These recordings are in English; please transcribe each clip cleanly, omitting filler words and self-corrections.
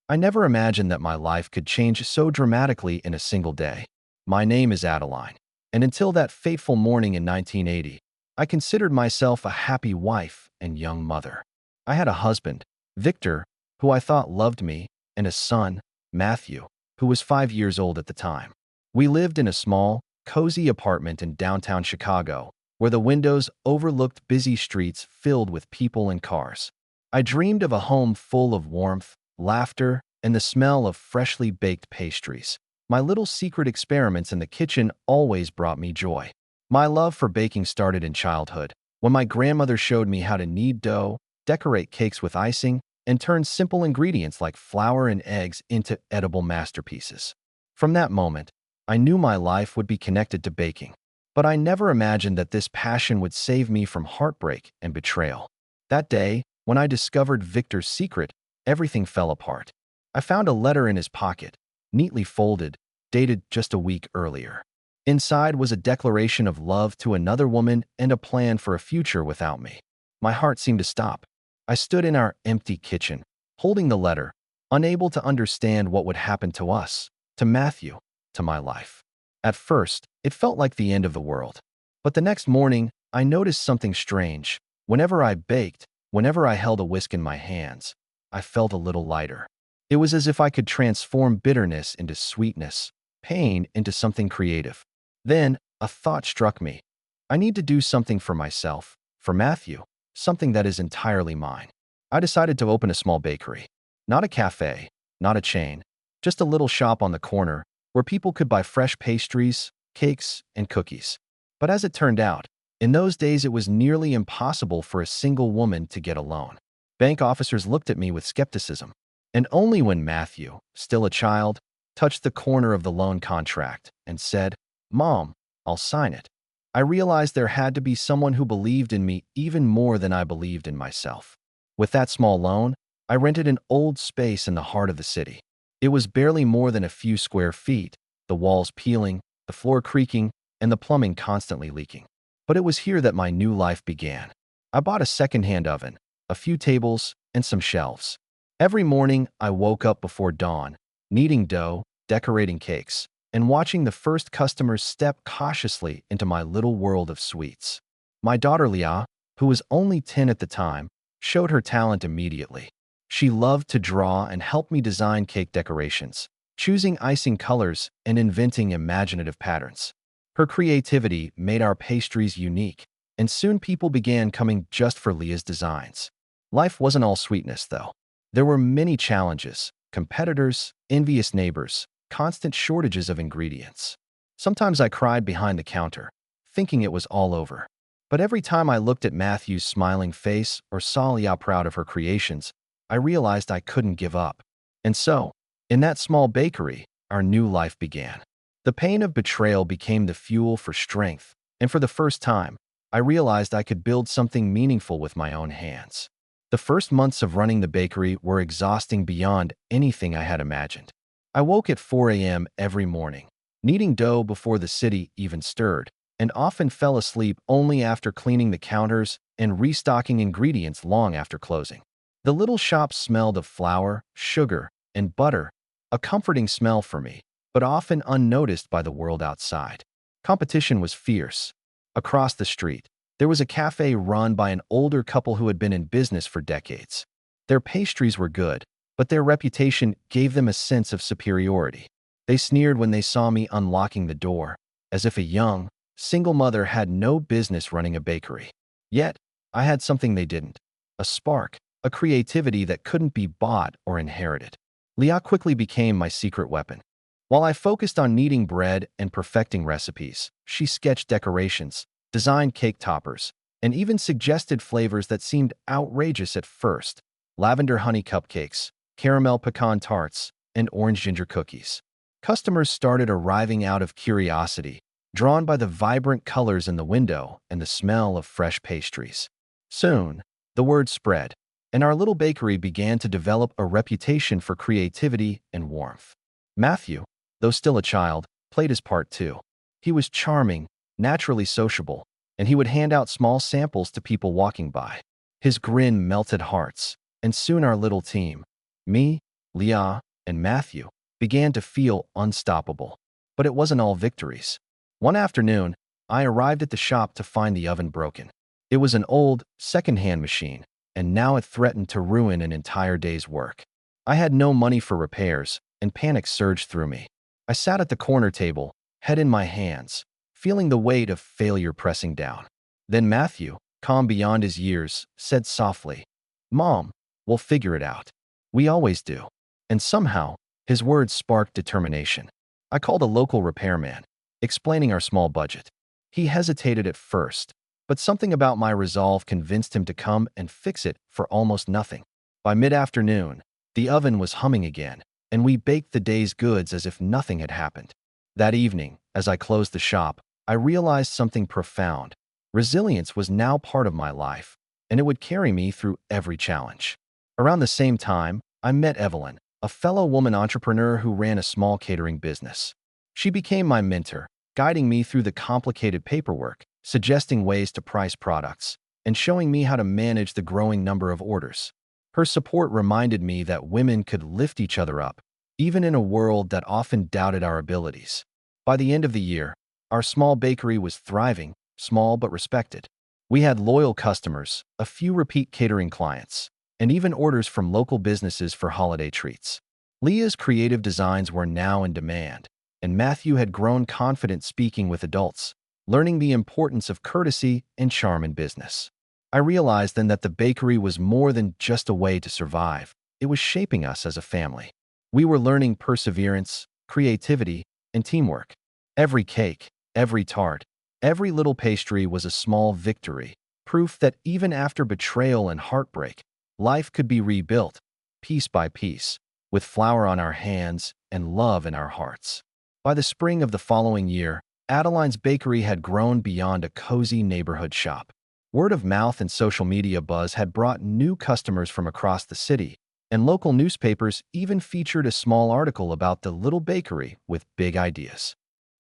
I never imagined that my life could change so dramatically in a single day. My name is Adeline, and until that fateful morning in 1980, I considered myself a happy wife and young mother. I had a husband, Victor, who I thought loved me, and a son, Matthew, who was 5 years old at the time. We lived in a small, cozy apartment in downtown Chicago, where the windows overlooked busy streets filled with people and cars. I dreamed of a home full of warmth, laughter, and the smell of freshly baked pastries. My little secret experiments in the kitchen always brought me joy. My love for baking started in childhood, when my grandmother showed me how to knead dough, decorate cakes with icing, and turn simple ingredients like flour and eggs into edible masterpieces. From that moment, I knew my life would be connected to baking. But I never imagined that this passion would save me from heartbreak and betrayal. That day, when I discovered Victor's secret, everything fell apart. I found a letter in his pocket, neatly folded, dated just a week earlier. Inside was a declaration of love to another woman and a plan for a future without me. My heart seemed to stop. I stood in our empty kitchen, holding the letter, unable to understand what would happen to us, to Matthew, to my life. At first, it felt like the end of the world. But the next morning, I noticed something strange. Whenever I baked, whenever I held a whisk in my hands, I felt a little lighter. It was as if I could transform bitterness into sweetness, pain into something creative. Then, a thought struck me. I need to do something for myself, for Matthew, something that is entirely mine. I decided to open a small bakery. Not a cafe, not a chain, just a little shop on the corner where people could buy fresh pastries, cakes, and cookies. But as it turned out, in those days it was nearly impossible for a single woman to get a loan. Bank officers looked at me with skepticism, and only when Matthew, still a child, touched the corner of the loan contract and said, "Mom, I'll sign it," I realized there had to be someone who believed in me even more than I believed in myself. With that small loan, I rented an old space in the heart of the city. It was barely more than a few square feet, the walls peeling, the floor creaking, and the plumbing constantly leaking. But it was here that my new life began. I bought a second-hand oven, a few tables, and some shelves. Every morning, I woke up before dawn, kneading dough, decorating cakes, and watching the first customers step cautiously into my little world of sweets. My daughter Leah, who was only 10 at the time, showed her talent immediately. She loved to draw and help me design cake decorations, choosing icing colors and inventing imaginative patterns. Her creativity made our pastries unique, and soon people began coming just for Leah's designs. Life wasn't all sweetness, though. There were many challenges: competitors, envious neighbors, constant shortages of ingredients. Sometimes I cried behind the counter, thinking it was all over. But every time I looked at Matthew's smiling face or saw Leah proud of her creations, I realized I couldn't give up. And so, in that small bakery, our new life began. The pain of betrayal became the fuel for strength, and for the first time, I realized I could build something meaningful with my own hands. The first months of running the bakery were exhausting beyond anything I had imagined. I woke at 4 a.m. every morning, kneading dough before the city even stirred, and often fell asleep only after cleaning the counters and restocking ingredients long after closing. The little shop smelled of flour, sugar, and butter, a comforting smell for me, but often unnoticed by the world outside. Competition was fierce. Across the street, there was a cafe run by an older couple who had been in business for decades. Their pastries were good, but their reputation gave them a sense of superiority. They sneered when they saw me unlocking the door, as if a young, single mother had no business running a bakery. Yet, I had something they didn't: a spark, a creativity that couldn't be bought or inherited. Leah quickly became my secret weapon. While I focused on kneading bread and perfecting recipes, she sketched decorations, designed cake toppers, and even suggested flavors that seemed outrageous at first: lavender honey cupcakes, caramel pecan tarts, and orange ginger cookies. Customers started arriving out of curiosity, drawn by the vibrant colors in the window and the smell of fresh pastries. Soon, the word spread, and our little bakery began to develop a reputation for creativity and warmth. Matthew, though still a child, played his part too. He was charming, naturally sociable, and he would hand out small samples to people walking by. His grin melted hearts, and soon our little team, me, Leah, and Matthew began to feel unstoppable. But it wasn't all victories. One afternoon, I arrived at the shop to find the oven broken. It was an old, second-hand machine, and now it threatened to ruin an entire day's work. I had no money for repairs, and panic surged through me. I sat at the corner table, head in my hands, feeling the weight of failure pressing down. Then Matthew, calm beyond his years, said softly, "Mom, we'll figure it out. We always do." And somehow, his words sparked determination. I called a local repairman, explaining our small budget. He hesitated at first, but something about my resolve convinced him to come and fix it for almost nothing. By mid-afternoon, the oven was humming again, and we baked the day's goods as if nothing had happened. That evening, as I closed the shop, I realized something profound. Resilience was now part of my life, and it would carry me through every challenge. Around the same time, I met Evelyn, a fellow woman entrepreneur who ran a small catering business. She became my mentor, guiding me through the complicated paperwork, suggesting ways to price products, and showing me how to manage the growing number of orders. Her support reminded me that women could lift each other up, even in a world that often doubted our abilities. By the end of the year, our small bakery was thriving, small but respected. We had loyal customers, a few repeat catering clients, and even orders from local businesses for holiday treats. Leah's creative designs were now in demand, and Matthew had grown confident speaking with adults, learning the importance of courtesy and charm in business. I realized then that the bakery was more than just a way to survive. It was shaping us as a family. We were learning perseverance, creativity, and teamwork. Every cake, every tart, every little pastry was a small victory, proof that even after betrayal and heartbreak, life could be rebuilt, piece by piece, with flour on our hands and love in our hearts. By the spring of the following year, Adeline's bakery had grown beyond a cozy neighborhood shop. Word of mouth and social media buzz had brought new customers from across the city, and local newspapers even featured a small article about the little bakery with big ideas.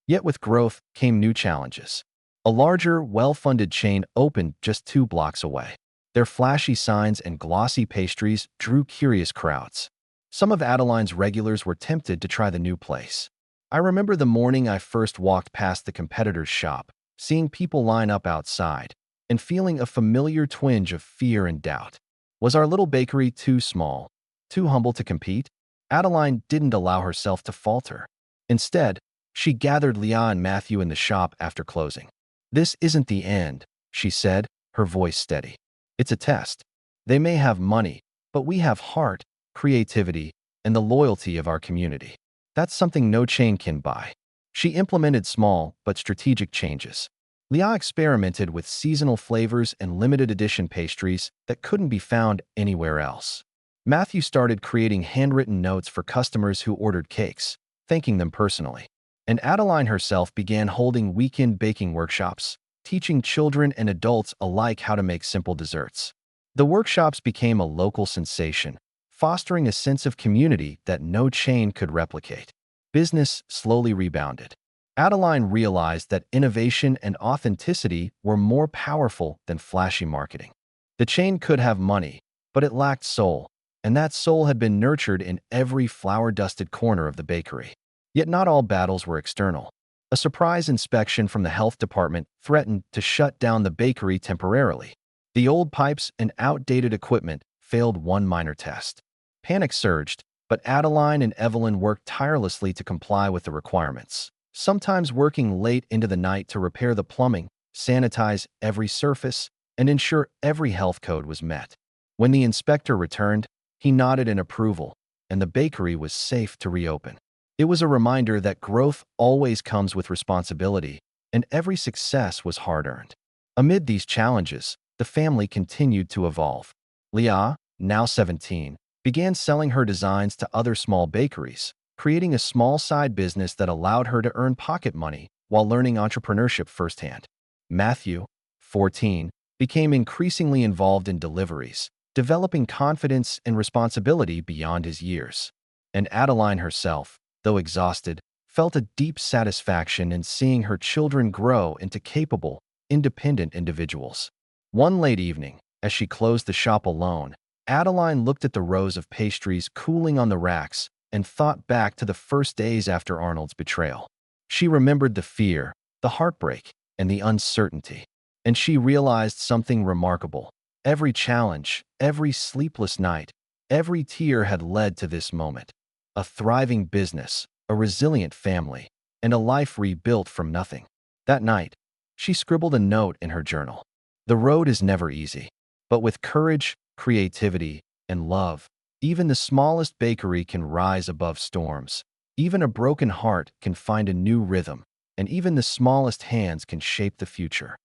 Yet with growth came new challenges. A larger, well-funded chain opened just 2 blocks away. Their flashy signs and glossy pastries drew curious crowds. Some of Adeline's regulars were tempted to try the new place. I remember the morning I first walked past the competitor's shop, seeing people line up outside, and feeling a familiar twinge of fear and doubt. Was our little bakery too small, too humble to compete? Adeline didn't allow herself to falter. Instead, she gathered Leah and Matthew in the shop after closing. "This isn't the end," she said, her voice steady. "It's a test. They may have money, but we have heart, creativity, and the loyalty of our community. That's something no chain can buy." She implemented small but strategic changes. Leah experimented with seasonal flavors and limited edition pastries that couldn't be found anywhere else. Matthew started creating handwritten notes for customers who ordered cakes, thanking them personally. And Adeline herself began holding weekend baking workshops, teaching children and adults alike how to make simple desserts. The workshops became a local sensation, fostering a sense of community that no chain could replicate. Business slowly rebounded. Adeline realized that innovation and authenticity were more powerful than flashy marketing. The chain could have money, but it lacked soul, and that soul had been nurtured in every flour-dusted corner of the bakery. Yet not all battles were external. A surprise inspection from the health department threatened to shut down the bakery temporarily. The old pipes and outdated equipment failed one minor test. Panic surged, but Adeline and Evelyn worked tirelessly to comply with the requirements, sometimes working late into the night to repair the plumbing, sanitize every surface, and ensure every health code was met. When the inspector returned, he nodded in approval, and the bakery was safe to reopen. It was a reminder that growth always comes with responsibility, and every success was hard-earned. Amid these challenges, the family continued to evolve. Leah, now 17, began selling her designs to other small bakeries, creating a small side business that allowed her to earn pocket money while learning entrepreneurship firsthand. Matthew, 14, became increasingly involved in deliveries, developing confidence and responsibility beyond his years. And Adeline herself, though exhausted, felt a deep satisfaction in seeing her children grow into capable, independent individuals. One late evening, as she closed the shop alone, Adeline looked at the rows of pastries cooling on the racks and thought back to the first days after Arnold's betrayal. She remembered the fear, the heartbreak, and the uncertainty. And she realized something remarkable. Every challenge, every sleepless night, every tear had led to this moment. A thriving business, a resilient family, and a life rebuilt from nothing. That night, she scribbled a note in her journal. The road is never easy, but with courage, creativity, and love, even the smallest bakery can rise above storms. Even a broken heart can find a new rhythm, and even the smallest hands can shape the future.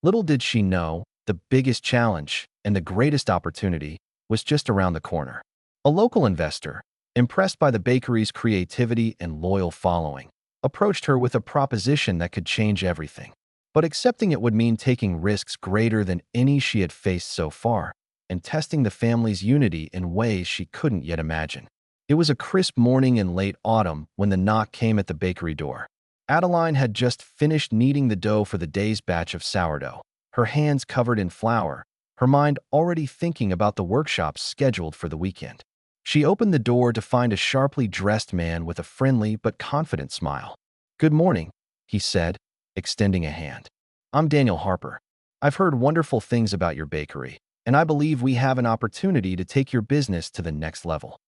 Little did she know, the biggest challenge and the greatest opportunity was just around the corner. A local investor, impressed by the bakery's creativity and loyal following, approached her with a proposition that could change everything. But accepting it would mean taking risks greater than any she had faced so far, and testing the family's unity in ways she couldn't yet imagine. It was a crisp morning in late autumn when the knock came at the bakery door. Adeline had just finished kneading the dough for the day's batch of sourdough, her hands covered in flour, her mind already thinking about the workshops scheduled for the weekend. She opened the door to find a sharply dressed man with a friendly but confident smile. "Good morning," he said, extending a hand. "I'm Daniel Harper. I've heard wonderful things about your bakery, and I believe we have an opportunity to take your business to the next level."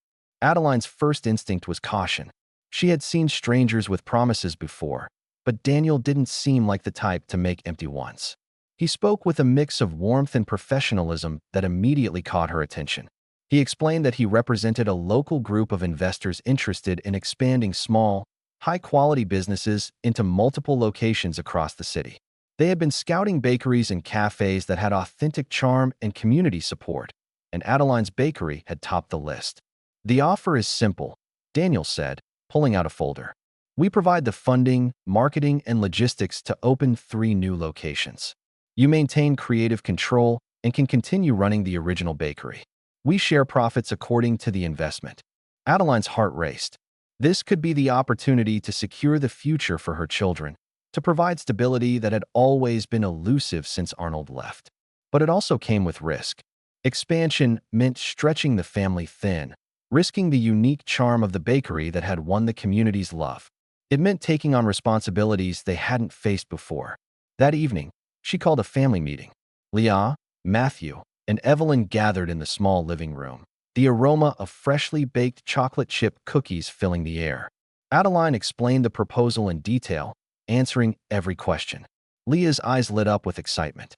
Adeline's first instinct was caution. She had seen strangers with promises before, but Daniel didn't seem like the type to make empty ones. He spoke with a mix of warmth and professionalism that immediately caught her attention. He explained that he represented a local group of investors interested in expanding small, high-quality businesses into multiple locations across the city. They had been scouting bakeries and cafes that had authentic charm and community support, and Adeline's bakery had topped the list. "The offer is simple," Daniel said, pulling out a folder. "We provide the funding, marketing, and logistics to open 3 new locations. You maintain creative control and can continue running the original bakery. We share profits according to the investment." Adeline's heart raced. This could be the opportunity to secure the future for her children, to provide stability that had always been elusive since Arnold left. But it also came with risk. Expansion meant stretching the family thin, risking the unique charm of the bakery that had won the community's love. It meant taking on responsibilities they hadn't faced before. That evening, she called a family meeting. Leah, Matthew, and Evelyn gathered in the small living room, the aroma of freshly baked chocolate chip cookies filling the air. Adeline explained the proposal in detail, answering every question. Leah's eyes lit up with excitement.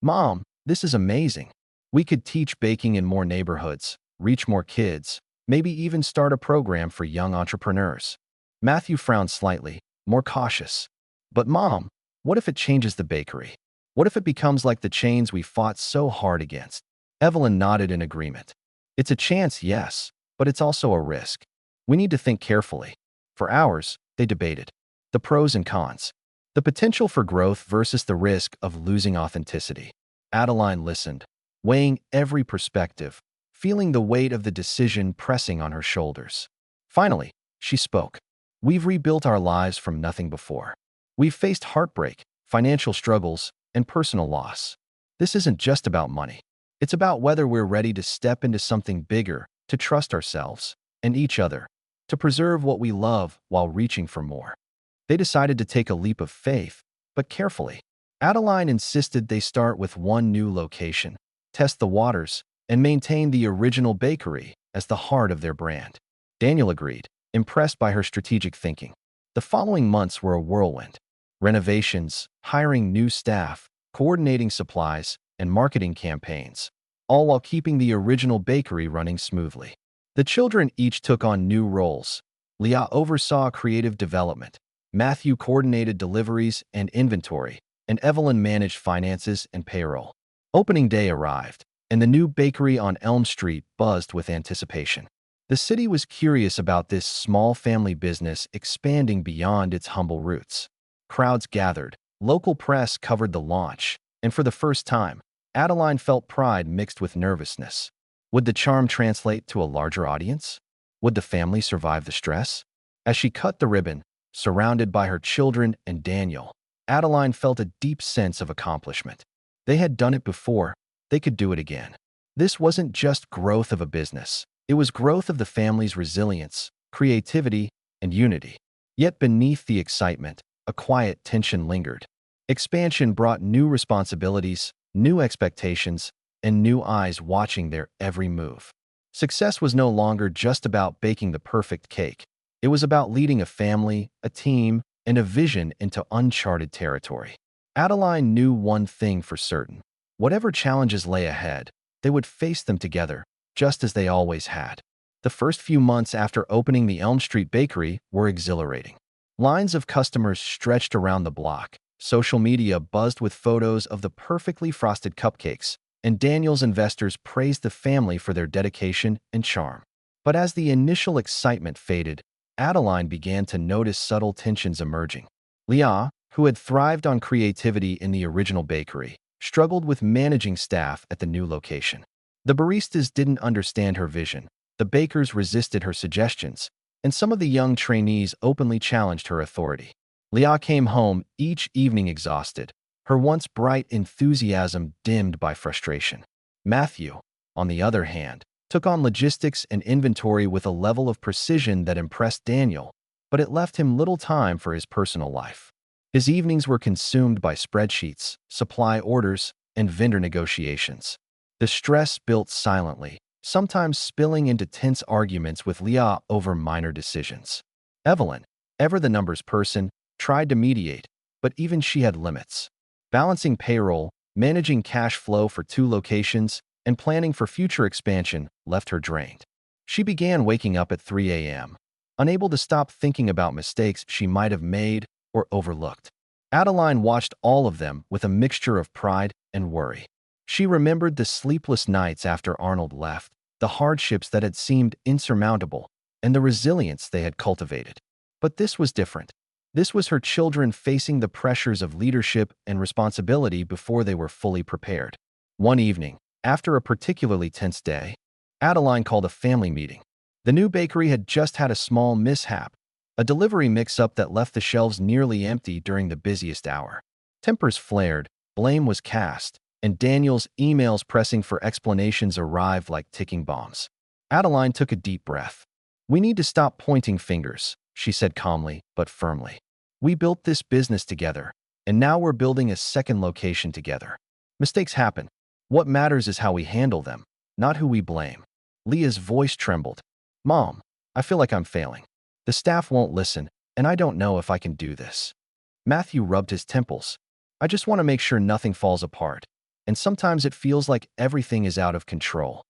"Mom, this is amazing. We could teach baking in more neighborhoods, reach more kids, maybe even start a program for young entrepreneurs." Matthew frowned slightly, more cautious. "But Mom, what if it changes the bakery? What if it becomes like the chains we fought so hard against?" Evelyn nodded in agreement. "It's a chance, yes, but it's also a risk. We need to think carefully." For hours, they debated. The pros and cons. The potential for growth versus the risk of losing authenticity. Adeline listened, weighing every perspective, feeling the weight of the decision pressing on her shoulders. Finally, she spoke. "We've rebuilt our lives from nothing before. We've faced heartbreak, financial struggles, and personal loss. This isn't just about money. It's about whether we're ready to step into something bigger, to trust ourselves and each other, to preserve what we love while reaching for more." They decided to take a leap of faith, but carefully. Adeline insisted they start with 1 new location, test the waters, and maintain the original bakery as the heart of their brand. Daniel agreed, impressed by her strategic thinking. The following months were a whirlwind. Renovations, hiring new staff, coordinating supplies, and marketing campaigns, all while keeping the original bakery running smoothly. The children each took on new roles. Leah oversaw creative development, Matthew coordinated deliveries and inventory, and Evelyn managed finances and payroll. Opening day arrived, and the new bakery on Elm Street buzzed with anticipation. The city was curious about this small family business expanding beyond its humble roots. Crowds gathered, local press covered the launch, and for the first time, Adeline felt pride mixed with nervousness. Would the charm translate to a larger audience? Would the family survive the stress? As she cut the ribbon, surrounded by her children and Daniel, Adeline felt a deep sense of accomplishment. They had done it before, they could do it again. This wasn't just growth of a business. It was growth of the family's resilience, creativity, and unity. Yet beneath the excitement, a quiet tension lingered. Expansion brought new responsibilities, new expectations, and new eyes watching their every move. Success was no longer just about baking the perfect cake. It was about leading a family, a team, and a vision into uncharted territory. Adeline knew one thing for certain. Whatever challenges lay ahead, they would face them together, just as they always had. The first few months after opening the Elm Street Bakery were exhilarating. Lines of customers stretched around the block. Social media buzzed with photos of the perfectly frosted cupcakes, and Daniel's investors praised the family for their dedication and charm. But as the initial excitement faded, Adeline began to notice subtle tensions emerging. Leah, who had thrived on creativity in the original bakery, struggled with managing staff at the new location. The baristas didn't understand her vision, the bakers resisted her suggestions, and some of the young trainees openly challenged her authority. Leah came home each evening exhausted, her once bright enthusiasm dimmed by frustration. Matthew, on the other hand, took on logistics and inventory with a level of precision that impressed Daniel, but it left him little time for his personal life. His evenings were consumed by spreadsheets, supply orders, and vendor negotiations. The stress built silently, sometimes spilling into tense arguments with Leah over minor decisions. Evelyn, ever the numbers person, tried to mediate, but even she had limits. Balancing payroll, managing cash flow for 2 locations, and planning for future expansion left her drained. She began waking up at 3 a.m., unable to stop thinking about mistakes she might have made or overlooked. Adeline watched all of them with a mixture of pride and worry. She remembered the sleepless nights after Arnold left, the hardships that had seemed insurmountable, and the resilience they had cultivated. But this was different. This was her children facing the pressures of leadership and responsibility before they were fully prepared. One evening, after a particularly tense day, Adeline called a family meeting. The new bakery had just had a small mishap, a delivery mix-up that left the shelves nearly empty during the busiest hour. Tempers flared, blame was cast, and Daniel's emails pressing for explanations arrived like ticking bombs. Adeline took a deep breath. "We need to stop pointing fingers," she said calmly but firmly. "We built this business together, and now we're building a second location together. Mistakes happen. What matters is how we handle them, not who we blame." Leah's voice trembled. "Mom, I feel like I'm failing. The staff won't listen, and I don't know if I can do this." Matthew rubbed his temples. "I just want to make sure nothing falls apart, and sometimes it feels like everything is out of control."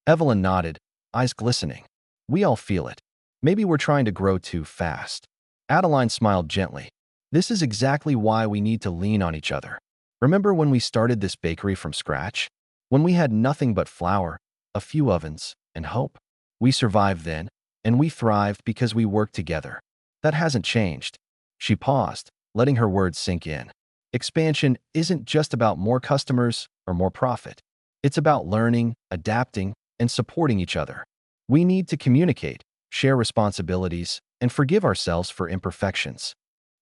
Evelyn nodded, eyes glistening. "We all feel it. Maybe we're trying to grow too fast." Adeline smiled gently. "This is exactly why we need to lean on each other. Remember when we started this bakery from scratch? When we had nothing but flour, a few ovens, and hope? We survived then, and we thrived because we worked together. That hasn't changed." She paused, letting her words sink in. Expansion isn't just about more customers or more profit. It's about learning, adapting, and supporting each other. We need to communicate, share responsibilities, and forgive ourselves for imperfections.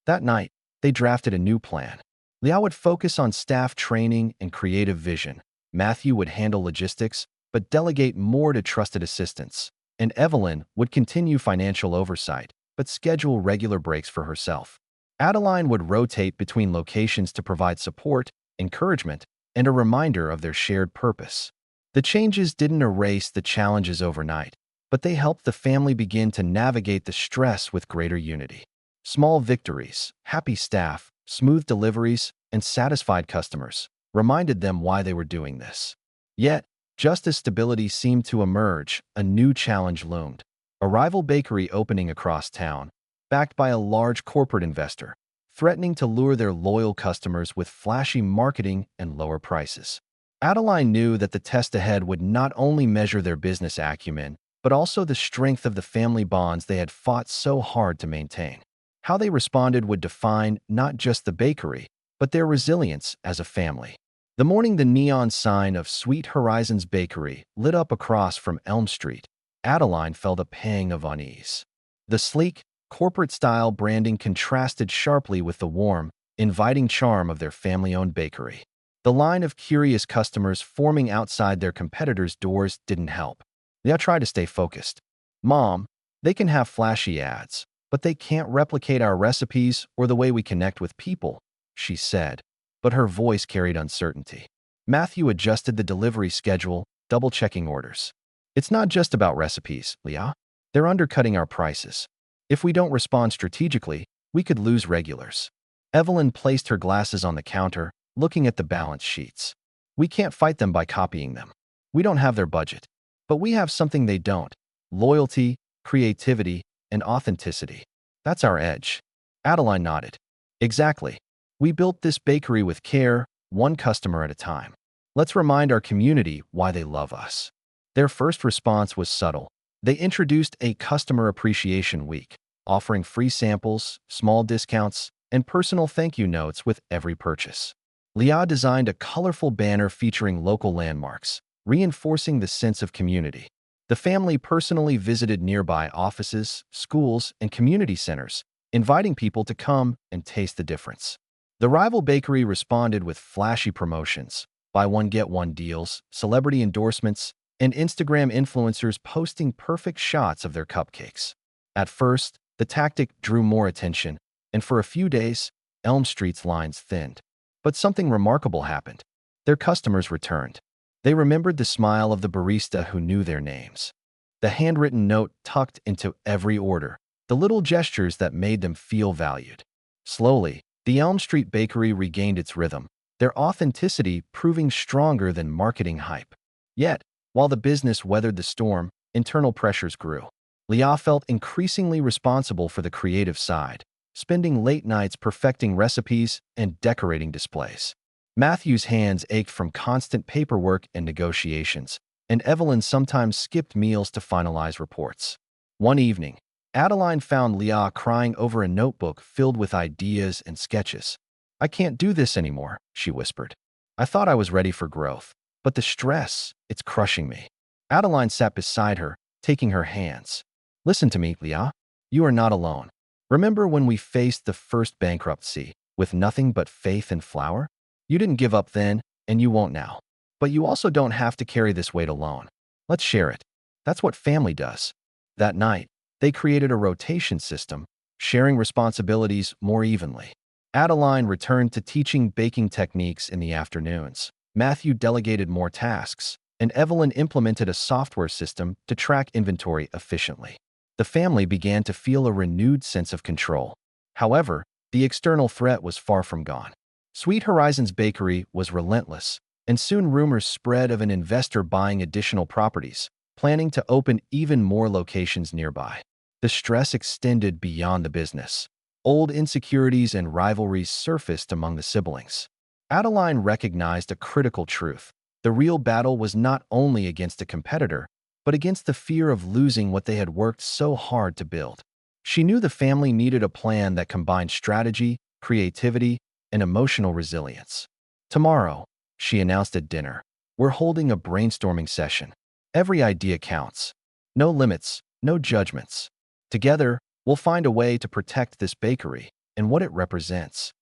That night, they drafted a new plan. Liao would focus on staff training and creative vision. Matthew would handle logistics, but delegate more to trusted assistants. And Evelyn would continue financial oversight, but schedule regular breaks for herself. Adeline would rotate between locations to provide support, encouragement, and a reminder of their shared purpose. The changes didn't erase the challenges overnight, but they helped the family begin to navigate the stress with greater unity. Small victories, happy staff, smooth deliveries, and satisfied customers reminded them why they were doing this. Yet, just as stability seemed to emerge, a new challenge loomed. A rival bakery opening across town, backed by a large corporate investor, threatening to lure their loyal customers with flashy marketing and lower prices. Adeline knew that the test ahead would not only measure their business acumen, but also the strength of the family bonds they had fought so hard to maintain. How they responded would define not just the bakery, but their resilience as a family. The morning the neon sign of Sweet Horizons Bakery lit up across from Elm Street, Adeline felt a pang of unease. The sleek, corporate-style branding contrasted sharply with the warm, inviting charm of their family-owned bakery. The line of curious customers forming outside their competitors' doors didn't help. Leah tried to stay focused. Mom, they can have flashy ads, but they can't replicate our recipes or the way we connect with people, she said, but her voice carried uncertainty. Matthew adjusted the delivery schedule, double-checking orders. It's not just about recipes, Leah. They're undercutting our prices. If we don't respond strategically, we could lose regulars. Evelyn placed her glasses on the counter, looking at the balance sheets. We can't fight them by copying them. We don't have their budget. But we have something they don't: loyalty, creativity, and authenticity. That's our edge. Adeline nodded. Exactly. We built this bakery with care, one customer at a time. Let's remind our community why they love us. Their first response was subtle. They introduced a customer appreciation week, offering free samples, small discounts, and personal thank you notes with every purchase. Leah designed a colorful banner featuring local landmarks, reinforcing the sense of community. The family personally visited nearby offices, schools, and community centers, inviting people to come and taste the difference. The rival bakery responded with flashy promotions: buy one get one deals, celebrity endorsements, and Instagram influencers posting perfect shots of their cupcakes. At first, the tactic drew more attention, and for a few days, Elm Street's lines thinned. But something remarkable happened. Their customers returned. They remembered the smile of the barista who knew their names, the handwritten note tucked into every order, the little gestures that made them feel valued. Slowly, the Elm Street Bakery regained its rhythm, their authenticity proving stronger than marketing hype. Yet, while the business weathered the storm, internal pressures grew. Leah felt increasingly responsible for the creative side, spending late nights perfecting recipes and decorating displays. Matthew's hands ached from constant paperwork and negotiations, and Evelyn sometimes skipped meals to finalize reports. One evening, Adeline found Leah crying over a notebook filled with ideas and sketches. "I can't do this anymore," she whispered. "I thought I was ready for growth, but the stress, it's crushing me." Adeline sat beside her, taking her hands. "Listen to me, Leah. You are not alone. Remember when we faced the first bankruptcy with nothing but faith and flour? You didn't give up then, and you won't now. But you also don't have to carry this weight alone. Let's share it. That's what family does." That night, they created a rotation system, sharing responsibilities more evenly. Adeline returned to teaching baking techniques in the afternoons. Matthew delegated more tasks, and Evelyn implemented a software system to track inventory efficiently. The family began to feel a renewed sense of control. However, the external threat was far from gone. Sweet Horizons Bakery was relentless, and soon rumors spread of an investor buying additional properties, planning to open even more locations nearby. The stress extended beyond the business. Old insecurities and rivalries surfaced among the siblings. Adeline recognized a critical truth. The real battle was not only against a competitor, but against the fear of losing what they had worked so hard to build. She knew the family needed a plan that combined strategy, creativity, and emotional resilience. "Tomorrow," she announced at dinner, "we're holding a brainstorming session. Every idea counts. No limits, no judgments. Together, we'll find a way to protect this bakery and what it represents."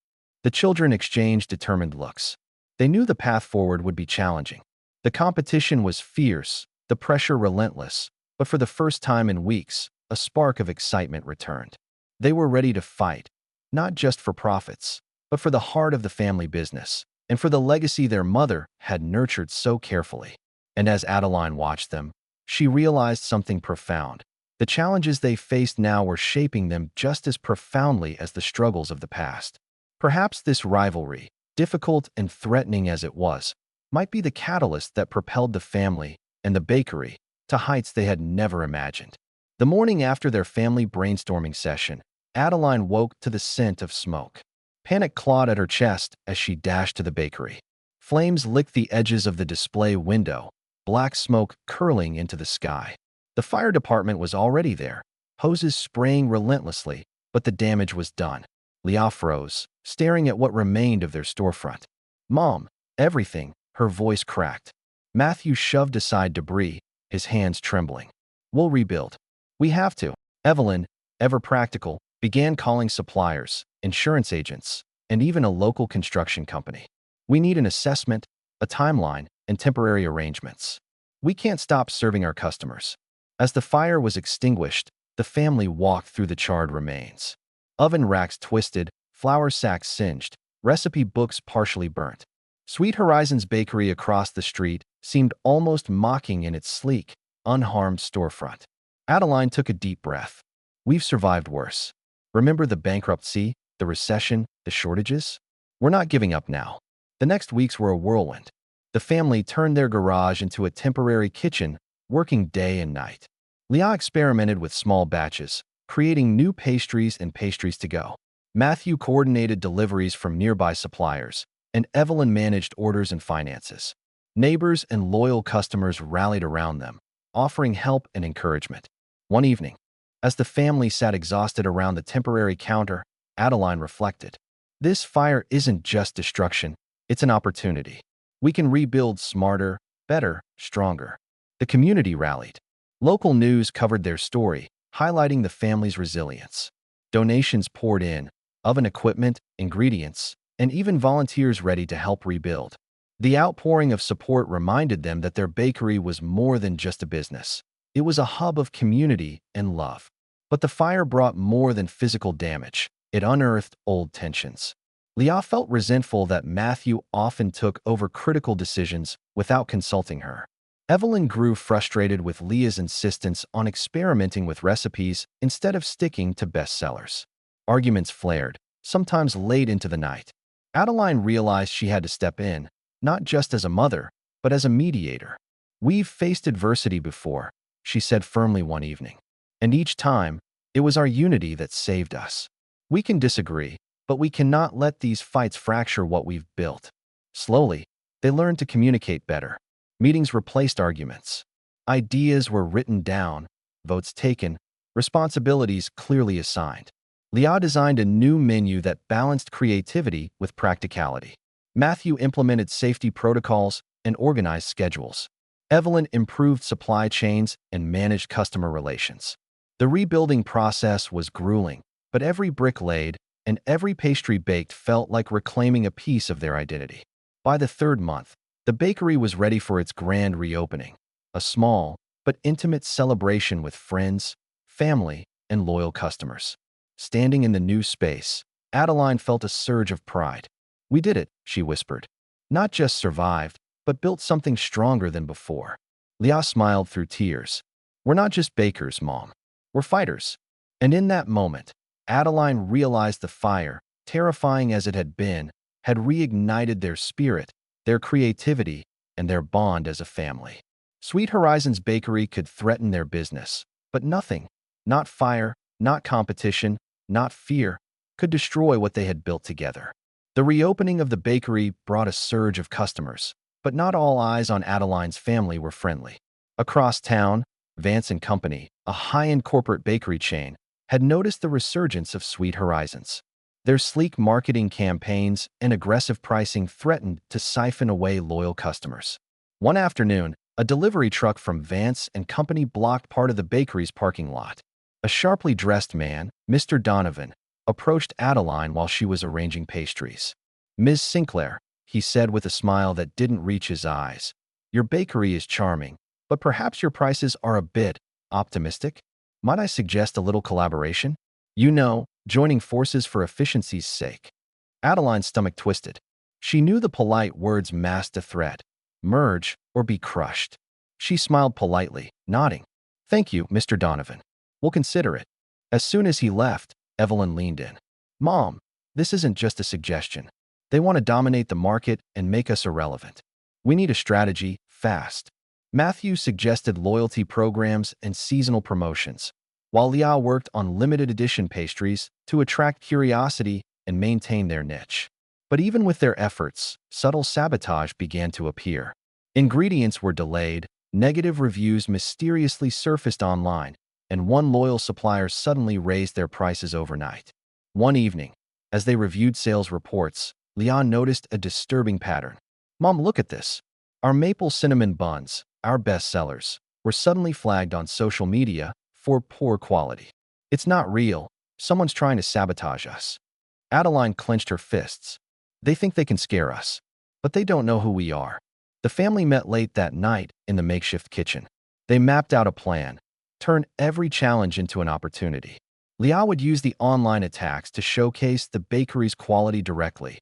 The children exchanged determined looks. They knew the path forward would be challenging. The competition was fierce, the pressure relentless, but for the first time in weeks, a spark of excitement returned. They were ready to fight, not just for profits, but for the heart of the family business, and for the legacy their mother had nurtured so carefully. And as Adeline watched them, she realized something profound. The challenges they faced now were shaping them just as profoundly as the struggles of the past. Perhaps this rivalry, difficult and threatening as it was, might be the catalyst that propelled the family and the bakery to heights they had never imagined. The morning after their family brainstorming session, Adeline woke to the scent of smoke. Panic clawed at her chest as she dashed to the bakery. Flames licked the edges of the display window, black smoke curling into the sky. The fire department was already there, hoses spraying relentlessly, but the damage was done. Leah froze, staring at what remained of their storefront. "Mom, everything," her voice cracked. Matthew shoved aside debris, his hands trembling. "We'll rebuild. We have to." Evelyn, ever practical, began calling suppliers, insurance agents, and even a local construction company. We need an assessment, a timeline, and temporary arrangements. We can't stop serving our customers. As the fire was extinguished, the family walked through the charred remains. Oven racks twisted, flour sacks singed, recipe books partially burnt. Sweet Horizons Bakery across the street seemed almost mocking in its sleek, unharmed storefront. Adeline took a deep breath. We've survived worse. Remember the bankruptcy, the recession, the shortages? We're not giving up now. The next weeks were a whirlwind. The family turned their garage into a temporary kitchen, working day and night. Leah experimented with small batches, creating new pastries and pastries to go. Matthew coordinated deliveries from nearby suppliers, and Evelyn managed orders and finances. Neighbors and loyal customers rallied around them, offering help and encouragement. One evening, as the family sat exhausted around the temporary counter, Adeline reflected. This fire isn't just destruction, it's an opportunity. We can rebuild smarter, better, stronger. The community rallied. Local news covered their story, highlighting the family's resilience. Donations poured in, oven equipment, ingredients, and even volunteers ready to help rebuild. The outpouring of support reminded them that their bakery was more than just a business. It was a hub of community and love. But the fire brought more than physical damage. It unearthed old tensions. Leah felt resentful that Matthew often took overcritical decisions without consulting her. Evelyn grew frustrated with Leah's insistence on experimenting with recipes instead of sticking to bestsellers. Arguments flared, sometimes late into the night. Adeline realized she had to step in, not just as a mother, but as a mediator. "We've faced adversity before," she said firmly one evening. "And each time, it was our unity that saved us. We can disagree, but we cannot let these fights fracture what we've built." Slowly, they learned to communicate better. Meetings replaced arguments. Ideas were written down, votes taken, responsibilities clearly assigned. Leah designed a new menu that balanced creativity with practicality. Matthew implemented safety protocols and organized schedules. Evelyn improved supply chains and managed customer relations. The rebuilding process was grueling, but every brick laid and every pastry baked felt like reclaiming a piece of their identity. By the third month, the bakery was ready for its grand reopening, a small but intimate celebration with friends, family, and loyal customers. Standing in the new space, Adeline felt a surge of pride. "We did it," she whispered. "Not just survived, but built something stronger than before." Leah smiled through tears. "We're not just bakers, Mom. We're fighters." And in that moment, Adeline realized the fire, terrifying as it had been, had reignited their spirit, their creativity, and their bond as a family. Sweet Horizons Bakery could threaten their business, but nothing, not fire, not competition, not fear, could destroy what they had built together. The reopening of the bakery brought a surge of customers, but not all eyes on Adeline's family were friendly. Across town, Vance and Company, a high-end corporate bakery chain, had noticed the resurgence of Sweet Horizons. Their sleek marketing campaigns and aggressive pricing threatened to siphon away loyal customers. One afternoon, a delivery truck from Vance and Company blocked part of the bakery's parking lot. A sharply dressed man, Mr. Donovan, approached Adeline while she was arranging pastries. "Ms. Sinclair," he said with a smile that didn't reach his eyes, "your bakery is charming, but perhaps your prices are a bit optimistic. Might I suggest a little collaboration? You know, joining forces for efficiency's sake." Adeline's stomach twisted. She knew the polite words masked a threat: merge or be crushed. She smiled politely, nodding. "Thank you, Mr. Donovan. We'll consider it." As soon as he left, Evelyn leaned in. "Mom, this isn't just a suggestion. They want to dominate the market and make us irrelevant. We need a strategy, fast." Matthew suggested loyalty programs and seasonal promotions, while Leah worked on limited edition pastries to attract curiosity and maintain their niche. But even with their efforts, subtle sabotage began to appear. Ingredients were delayed, negative reviews mysteriously surfaced online, and one loyal supplier suddenly raised their prices overnight. One evening, as they reviewed sales reports, Leah noticed a disturbing pattern. "Mom, look at this. Our maple cinnamon buns, our best sellers, were suddenly flagged on social media for poor quality. It's not real. Someone's trying to sabotage us." Adeline clenched her fists. "They think they can scare us. but they don't know who we are. The family met late that night in the makeshift kitchen. They mapped out a plan, turned every challenge into an opportunity. Leah would use the online attacks to showcase the bakery's quality directly.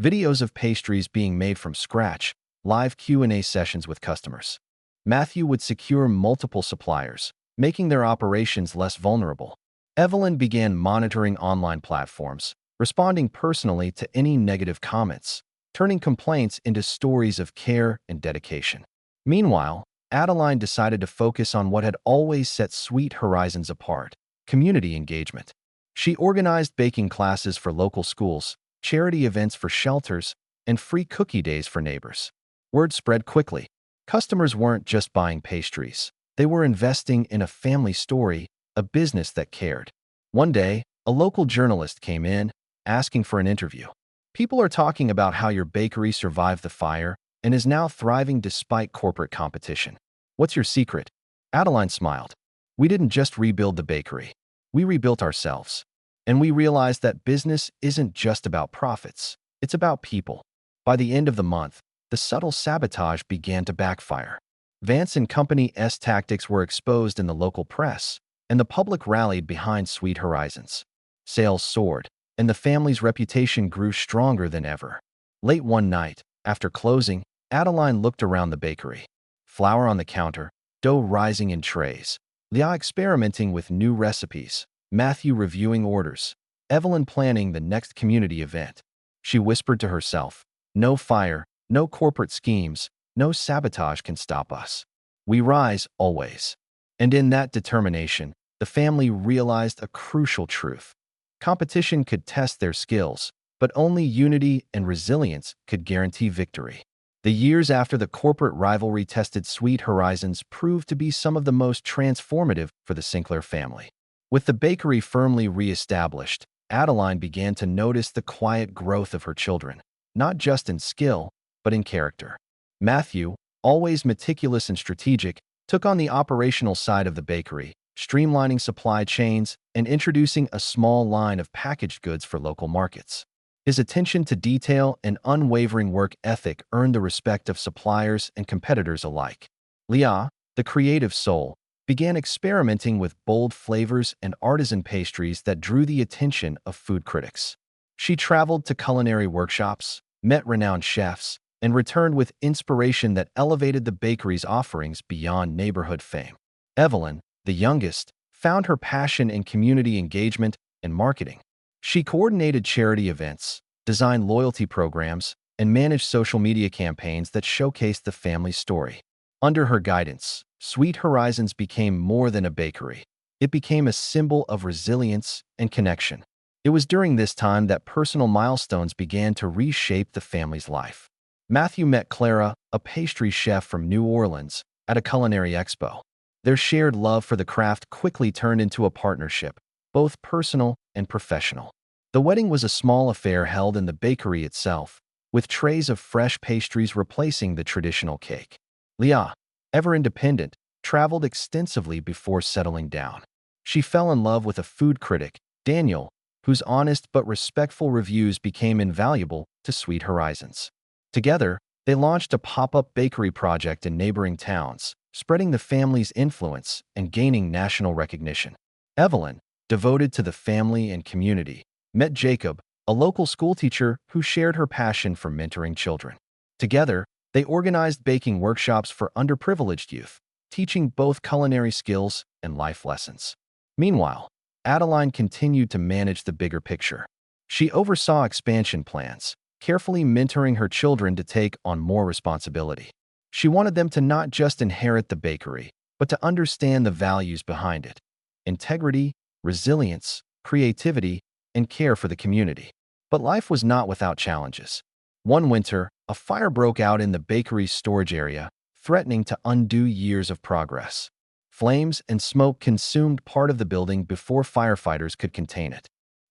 Videos of pastries being made from scratch, live Q&A sessions with customers. Matthew would secure multiple suppliers, making their operations less vulnerable. Evelyn began monitoring online platforms, responding personally to any negative comments, turning complaints into stories of care and dedication. Meanwhile, Adeline decided to focus on what had always set Sweet Horizons apart: community engagement. She organized baking classes for local schools, charity events for shelters, and free cookie days for neighbors. Word spread quickly. Customers weren't just buying pastries. They were investing in a family story, a business that cared. One day, a local journalist came in, asking for an interview. "People are talking about how your bakery survived the fire and is now thriving despite corporate competition. What's your secret?" Adeline smiled. "We didn't just rebuild the bakery. We rebuilt ourselves. And we realized that business isn't just about profits. It's about people." By the end of the month, the subtle sabotage began to backfire. Vance and Company's tactics were exposed in the local press, and the public rallied behind Sweet Horizons. Sales soared, and the family's reputation grew stronger than ever. Late one night, after closing, Adeline looked around the bakery. Flour on the counter, dough rising in trays, Leah experimenting with new recipes, Matthew reviewing orders, Evelyn planning the next community event. She whispered to herself, "No fire, no corporate schemes, no sabotage can stop us. We rise always." And in that determination, the family realized a crucial truth. Competition could test their skills, but only unity and resilience could guarantee victory. The years after the corporate rivalry tested Sweet Horizons proved to be some of the most transformative for the Sinclair family. With the bakery firmly re-established, Adeline began to notice the quiet growth of her children, not just in skill, but in character. Matthew, always meticulous and strategic, took on the operational side of the bakery, streamlining supply chains and introducing a small line of packaged goods for local markets. His attention to detail and unwavering work ethic earned the respect of suppliers and competitors alike. Leah, the creative soul, began experimenting with bold flavors and artisan pastries that drew the attention of food critics. She traveled to culinary workshops, met renowned chefs, and returned with inspiration that elevated the bakery's offerings beyond neighborhood fame. Evelyn, the youngest, found her passion in community engagement and marketing. She coordinated charity events, designed loyalty programs, and managed social media campaigns that showcased the family's story. Under her guidance, Sweet Horizons became more than a bakery. It became a symbol of resilience and connection. It was during this time that personal milestones began to reshape the family's life. Matthew met Clara, a pastry chef from New Orleans, at a culinary expo. Their shared love for the craft quickly turned into a partnership, both personal and professional. The wedding was a small affair held in the bakery itself, with trays of fresh pastries replacing the traditional cake. Leah, ever independent, traveled extensively before settling down. She fell in love with a food critic, Daniel, whose honest but respectful reviews became invaluable to Sweet Horizons. Together, they launched a pop-up bakery project in neighboring towns, spreading the family's influence and gaining national recognition. Evelyn, devoted to the family and community, met Jacob, a local schoolteacher who shared her passion for mentoring children. Together, they organized baking workshops for underprivileged youth, teaching both culinary skills and life lessons. Meanwhile, Adeline continued to manage the bigger picture. She oversaw expansion plans, carefully mentoring her children to take on more responsibility. She wanted them to not just inherit the bakery, but to understand the values behind it: integrity, resilience, creativity, and care for the community. But life was not without challenges. One winter, a fire broke out in the bakery's storage area, threatening to undo years of progress. Flames and smoke consumed part of the building before firefighters could contain it.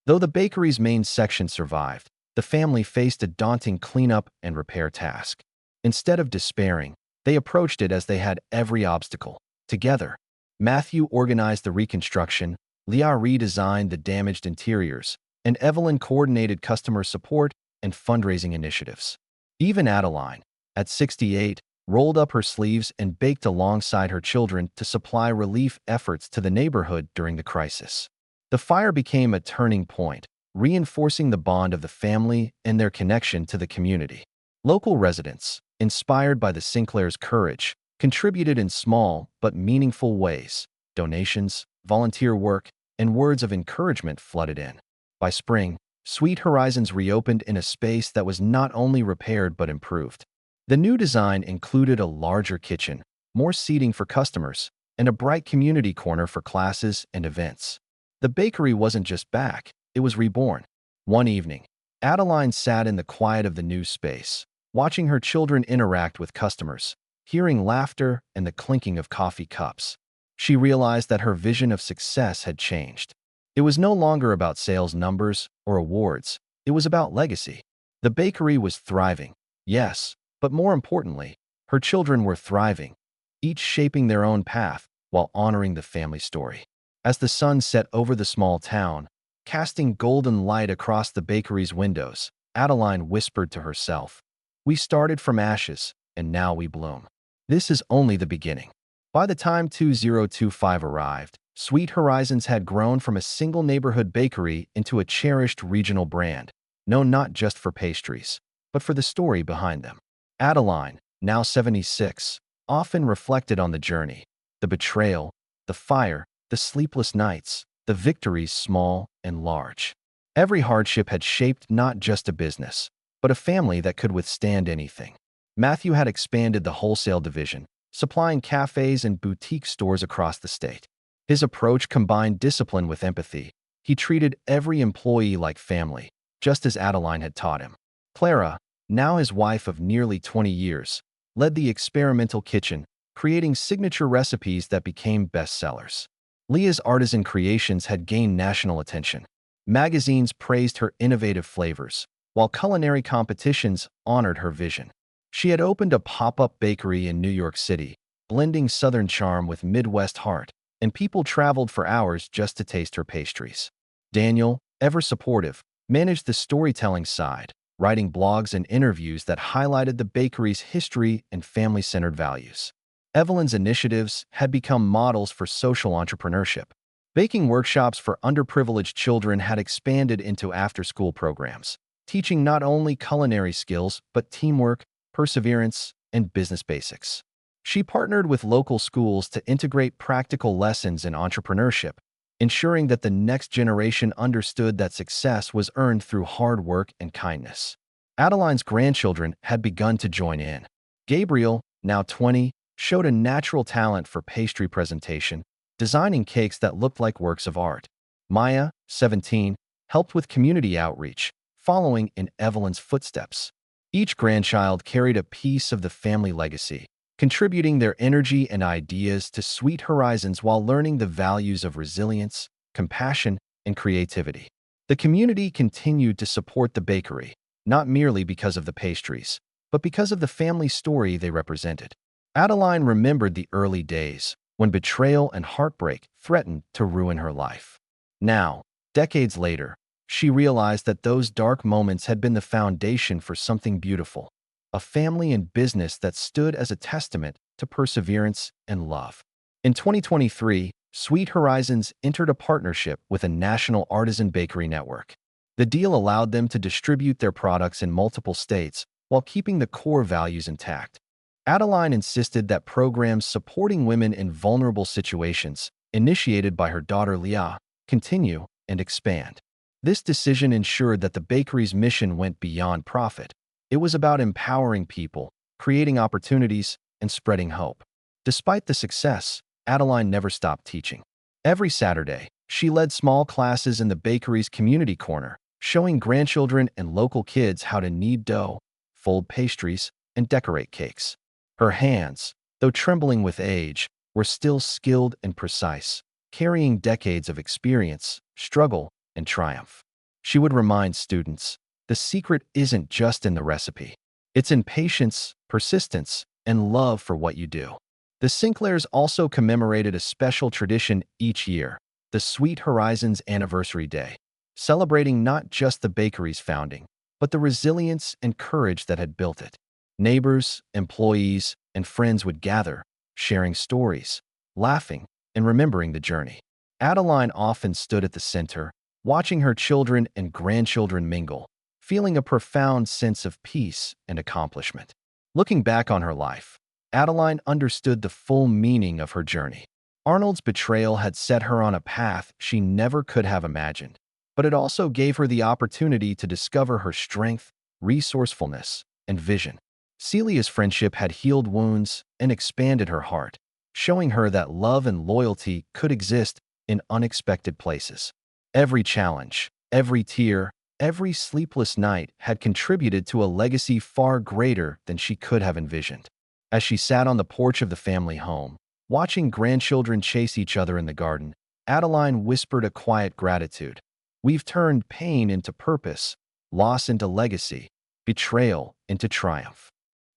Though the bakery's main section survived, the family faced a daunting cleanup and repair task. Instead of despairing, they approached it as they had every obstacle. Together, Matthew organized the reconstruction, Leah redesigned the damaged interiors, and Evelyn coordinated customer support and fundraising initiatives. Even Adeline, at 68, rolled up her sleeves and baked alongside her children to supply relief efforts to the neighborhood during the crisis. The fire became a turning point, reinforcing the bond of the family and their connection to the community. Local residents, inspired by the Sinclair's courage, contributed in small but meaningful ways. Donations, volunteer work, and words of encouragement flooded in. By spring, Sweet Horizons reopened in a space that was not only repaired but improved. The new design included a larger kitchen, more seating for customers, and a bright community corner for classes and events. The bakery wasn't just back, it was reborn. One evening, Adeline sat in the quiet of the new space, watching her children interact with customers, hearing laughter and the clinking of coffee cups. She realized that her vision of success had changed. It was no longer about sales numbers or awards, it was about legacy. The bakery was thriving, yes, but more importantly, her children were thriving, each shaping their own path while honoring the family story. As the sun set over the small town, casting golden light across the bakery's windows, Adeline whispered to herself, "We started from ashes, and now we bloom." This is only the beginning. By the time 2025 arrived, Sweet Horizons had grown from a single neighborhood bakery into a cherished regional brand, known not just for pastries, but for the story behind them. Adeline, now 76, often reflected on the journey, the betrayal, the fire, the sleepless nights, the victories small and large. Every hardship had shaped not just a business, but a family that could withstand anything. Matthew had expanded the wholesale division, supplying cafes and boutique stores across the state. His approach combined discipline with empathy. He treated every employee like family, just as Adeline had taught him. Clara, now his wife of nearly 20 years, led the experimental kitchen, creating signature recipes that became bestsellers. Leah's artisan creations had gained national attention. Magazines praised her innovative flavors, while culinary competitions honored her vision. She had opened a pop-up bakery in New York City, blending Southern charm with Midwest heart, and people traveled for hours just to taste her pastries. Daniel, ever supportive, managed the storytelling side, writing blogs and interviews that highlighted the bakery's history and family-centered values. Evelyn's initiatives had become models for social entrepreneurship. Baking workshops for underprivileged children had expanded into after-school programs, teaching not only culinary skills but teamwork, perseverance, and business basics. She partnered with local schools to integrate practical lessons in entrepreneurship, ensuring that the next generation understood that success was earned through hard work and kindness. Adeline's grandchildren had begun to join in. Gabriel, now 20, showed a natural talent for pastry presentation, designing cakes that looked like works of art. Maya, 17, helped with community outreach, following in Evelyn's footsteps. Each grandchild carried a piece of the family legacy, contributing their energy and ideas to Sweet Horizons while learning the values of resilience, compassion, and creativity. The community continued to support the bakery, not merely because of the pastries, but because of the family story they represented. Adeline remembered the early days, when betrayal and heartbreak threatened to ruin her life. Now, decades later, she realized that those dark moments had been the foundation for something beautiful, a family and business that stood as a testament to perseverance and love. In 2023, Sweet Horizons entered a partnership with a national artisan bakery network. The deal allowed them to distribute their products in multiple states while keeping the core values intact. Adeline insisted that programs supporting women in vulnerable situations, initiated by her daughter Leah, continue and expand. This decision ensured that the bakery's mission went beyond profit. It was about empowering people, creating opportunities, and spreading hope. Despite the success, Adeline never stopped teaching. Every Saturday, she led small classes in the bakery's community corner, showing grandchildren and local kids how to knead dough, fold pastries, and decorate cakes. Her hands, though trembling with age, were still skilled and precise, carrying decades of experience, struggle, and triumph. She would remind students, the secret isn't just in the recipe. It's in patience, persistence, and love for what you do. The Sinclairs also commemorated a special tradition each year, the Sweet Horizons Anniversary Day, celebrating not just the bakery's founding, but the resilience and courage that had built it. Neighbors, employees, and friends would gather, sharing stories, laughing, and remembering the journey. Adeline often stood at the center, watching her children and grandchildren mingle, feeling a profound sense of peace and accomplishment. Looking back on her life, Adeline understood the full meaning of her journey. Arnold's betrayal had set her on a path she never could have imagined, but it also gave her the opportunity to discover her strength, resourcefulness, and vision. Celia's friendship had healed wounds and expanded her heart, showing her that love and loyalty could exist in unexpected places. Every challenge, every tear, every sleepless night had contributed to a legacy far greater than she could have envisioned. As she sat on the porch of the family home, watching grandchildren chase each other in the garden, Adeline whispered a quiet gratitude. We've turned pain into purpose, loss into legacy, betrayal into triumph.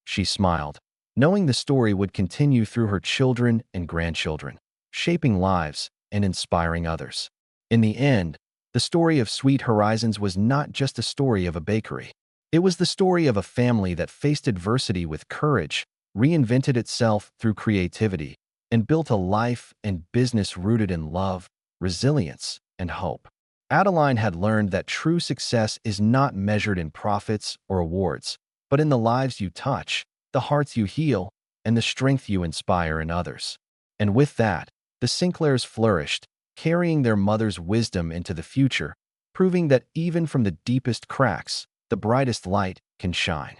She smiled, knowing the story would continue through her children and grandchildren, shaping lives and inspiring others. In the end, the story of Sweet Horizons was not just a story of a bakery. It was the story of a family that faced adversity with courage, reinvented itself through creativity, and built a life and business rooted in love, resilience, and hope. Adeline had learned that true success is not measured in profits or awards, but in the lives you touch, the hearts you heal, and the strength you inspire in others. And with that, the Sinclairs flourished, carrying their mother's wisdom into the future, proving that even from the deepest cracks, the brightest light can shine.